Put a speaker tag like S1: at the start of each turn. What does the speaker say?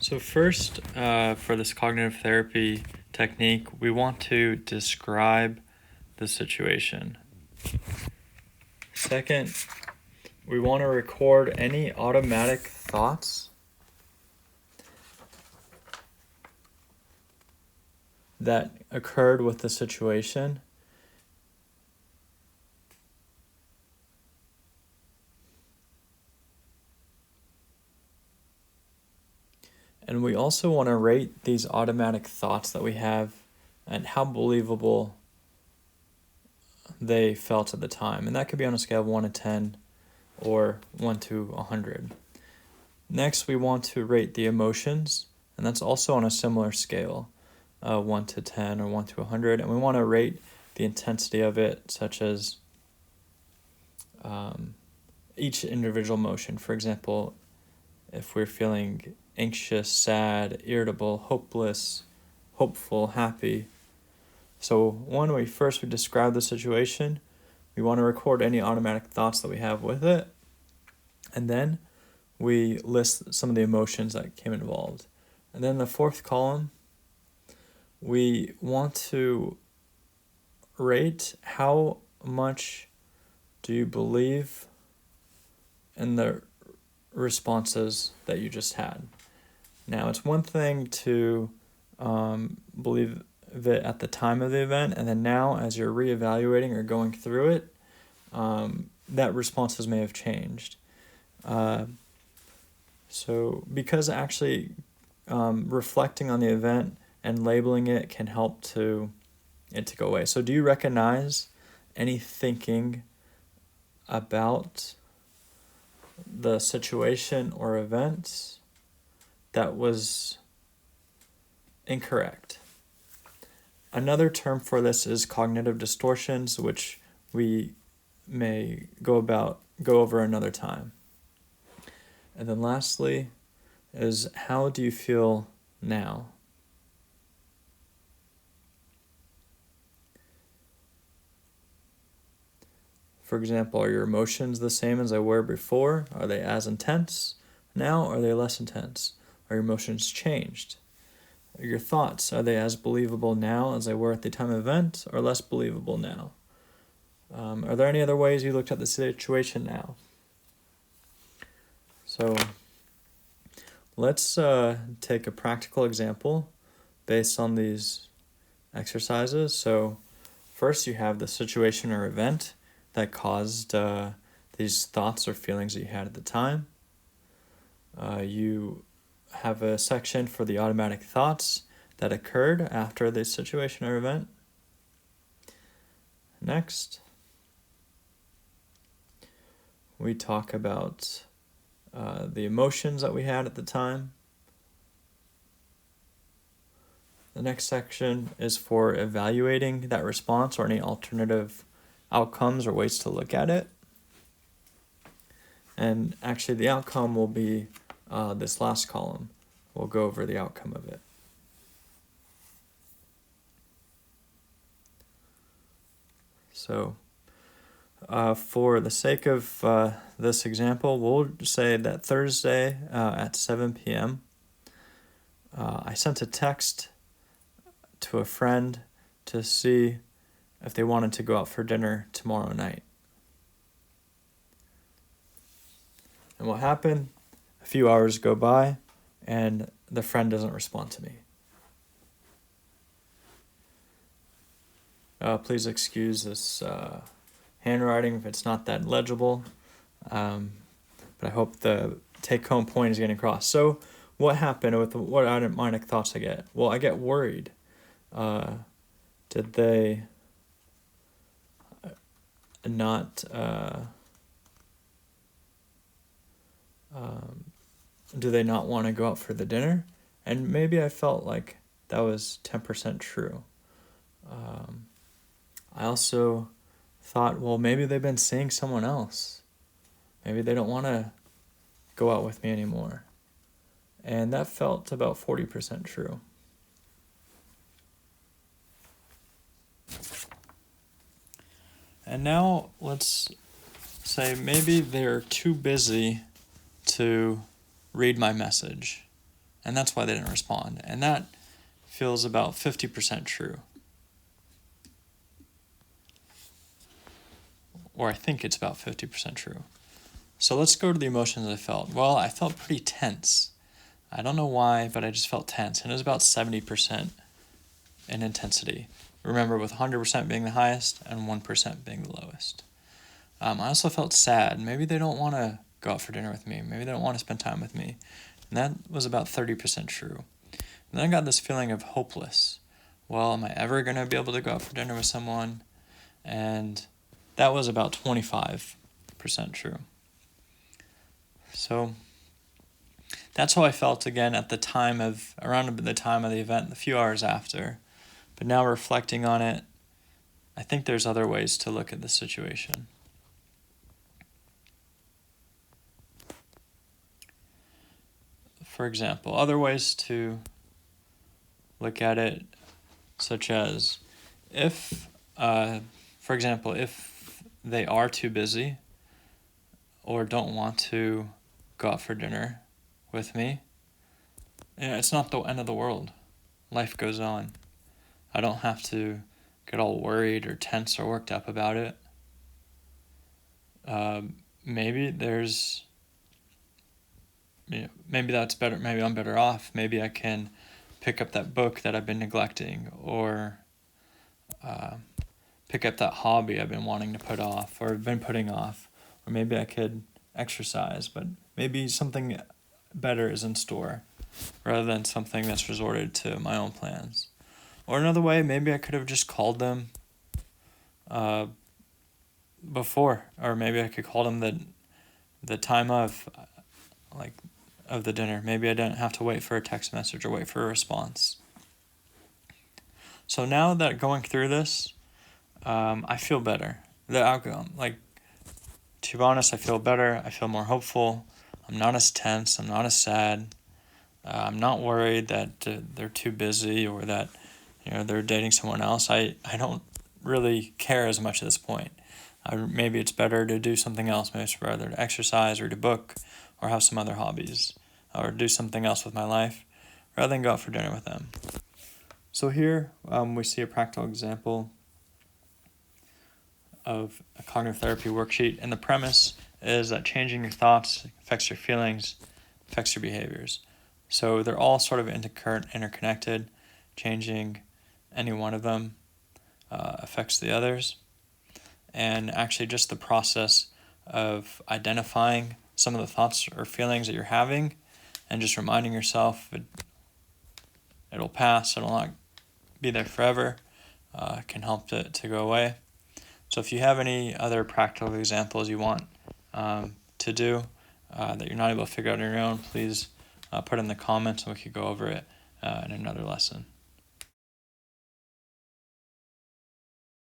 S1: So first, for this cognitive therapy technique, we want to describe the situation. Second, we want to record any automatic thoughts that occurred with the situation. And we also want to rate these automatic thoughts that we have and how believable they felt at the time. And that could be on a scale of 1 to 10 or 1 to 100. Next, we want to rate the emotions, and that's also on a similar scale, 1 to 10 or 1 to 100. And we want to rate the intensity of it, such as each individual emotion. For example, if we're feeling anxious, sad, irritable, hopeless, hopeful, happy. So when we describe the situation, we want to record any automatic thoughts that we have with it, and then we list some of the emotions that came involved. And then the fourth column, we want to rate how much do you believe in the responses that you just had. Now, it's one thing to believe it at the time of the event, and then now as you're reevaluating or going through it, that responses may have changed. So because actually reflecting on the event and labeling it can help it to go away. So do you recognize any thinking about the situation or events that was incorrect? Another term for this is cognitive distortions, which we may go over another time. And then lastly is, how do you feel now? For example, are your emotions the same as they were before? Are they as intense now? Or are they less intense? Are your emotions changed? Are your thoughts, are they as believable now as they were at the time of event, or less believable now? Are there any other ways you looked at the situation now? So let's take a practical example based on these exercises. So first you have the situation or event that caused these thoughts or feelings that you had at the time. You have a section for the automatic thoughts that occurred after the situation or event. Next, we talk about the emotions that we had at the time. The next section is for evaluating that response or any alternative outcomes or ways to look at it. And actually the outcome will be this last column. We'll go over the outcome of it. So for the sake of this example, we'll say that Thursday at 7 p.m. I sent a text to a friend to see if they wanted to go out for dinner tomorrow night. And what happened? A few hours go by, and the friend doesn't respond to me. Please excuse this handwriting if it's not that legible, but I hope the take-home point is getting across. So what happened with what automatic thoughts I get? Well, I get worried. Did they not... do they not want to go out for the dinner? And maybe I felt like that was 10% true. I also thought, well, maybe they've been seeing someone else. Maybe they don't want to go out with me anymore. And that felt about 40% true. And now let's say maybe they're too busy to read my message, and that's why they didn't respond. And that feels about 50% true. Or I think it's about 50% true. So let's go to the emotions I felt. Well, I felt pretty tense. I don't know why, but I just felt tense. And it was about 70% in intensity. Remember, with 100% being the highest and 1% being the lowest. I also felt sad. Maybe they don't want to go out for dinner with me. Maybe they don't want to spend time with me. And that was about 30% true. And then I got this feeling of hopeless. Well, am I ever going to be able to go out for dinner with someone? And that was about 25% true. So that's how I felt again at the time of, around the time of the event, a few hours after. But now reflecting on it, I think there's other ways to look at the situation. For example, other ways to look at it, such as if, for example, if they are too busy or don't want to go out for dinner with me, it's not the end of the world. Life goes on. I don't have to get all worried or tense or worked up about it. Maybe that's better. Maybe I'm better off. Maybe I can pick up that book that I've been neglecting, or pick up that hobby I've been wanting to put off or been putting off. Or maybe I could exercise, but maybe something better is in store rather than something that's resorted to my own plans. Or another way, maybe I could have just called them before, or maybe I could call them the time of the dinner. Maybe I didn't have to wait for a text message or wait for a response. So now that going through this, I feel better. The outcome, to be honest, I feel better. I feel more hopeful. I'm not as tense. I'm not as sad. I'm not worried that they're too busy or that they're dating someone else. I don't really care as much at this point. Maybe it's better to do something else. Maybe it's better to exercise, read a book, or have some other hobbies, or do something else with my life, rather than go out for dinner with them. So here we see a practical example of a cognitive therapy worksheet, and the premise is that changing your thoughts affects your feelings, affects your behaviors. So they're all sort of interconnected. Changing any one of them affects the others. And actually just the process of identifying some of the thoughts or feelings that you're having and just reminding yourself it'll pass, it'll not be there forever, can help to go away. So if you have any other practical examples you want to do that you're not able to figure out on your own, please put it in the comments and we could go over it in another lesson.